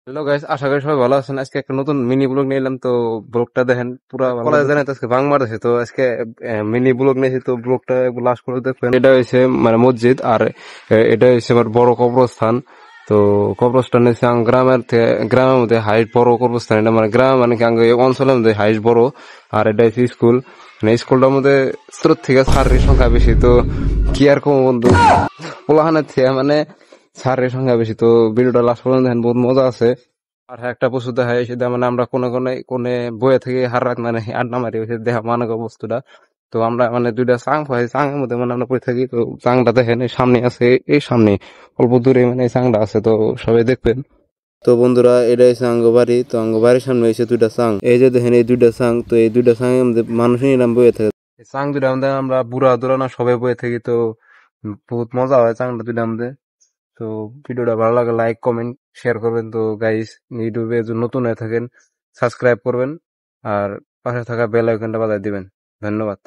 Hello guys, আশা করি সবাই ভালো আছেন। আজকে একটা নতুন মিনি ব্লগ নিয়ে এলাম, তো ব্লগটা দেখেন পুরা কলেজ জানেন তো আজকে বাং মারতেছে, তো আজকে মিনি ব্লগ নিয়েছি, তো ব্লগটা লাস্ট করে দেখবেন। এটা হয়েছে মানে মসজিদ, আর এটা হয়েছে আমার বড় কবরস্থান। তো কবরস্থান হচ্ছে গ্রামের থেকে, গ্রামের মধ্যে হাইট বড় কবরস্থান। এটা মানে গ্রাম মানে কি এই অঞ্চলের মধ্যে হাইট বড়। আর এটা হচ্ছে স্কুল, মানে স্কুলটার মধ্যে স্রোত থেকে ছাত্রের সংখ্যা বেশি। তো কি আর কম বন্ধু, পোলাহানের থেকে মানে ছাত্রের সংখ্যা বেশি। তো ভিডিওটা লাস্ট পর্যন্ত দেখেন, বহুত মজা আছে। আর হ্যাঁ, একটা পশু দেখা এসে মানে আমরা কোনে কোনে কোনে বয়ে থেকে হার রাত মানে আড্ডা মারি হয়েছে দেখা মানে বস্তুটা। তো আমরা মানে দুইটা চাং পাই, চাঙের মধ্যে মানে আমরা পড়ে থাকি। তো চাংটা দেখেন এই সামনে আছে, এই সামনে অল্প দূরে মানে এই চাংটা আছে, তো সবাই দেখবেন। তো বন্ধুরা, এটা হচ্ছে আঙ্গবাড়ি। তো আঙ্গবাড়ির সামনে হয়েছে দুইটা চাং, এই যে দেখেন এই দুইটা চাং। তো এই দুইটা চাঙের মধ্যে মানুষই এরকম বয়ে থাকে। এই চাং দুইটা আমাদের আমরা বুড়া দুরা না সবাই বয়ে থাকি। তো বহুত মজা হয় চাংটা দুইটা আমাদের। তো ভিডিওটা ভালো লাগে লাইক কমেন্ট শেয়ার করবেন। তো গাইস, ইউটিউবে যদি নতুন হয়ে থাকেন সাবস্ক্রাইব করবেন, আর পাশে থাকা বেল আইকনটা বাজায় দিবেন। ধন্যবাদ।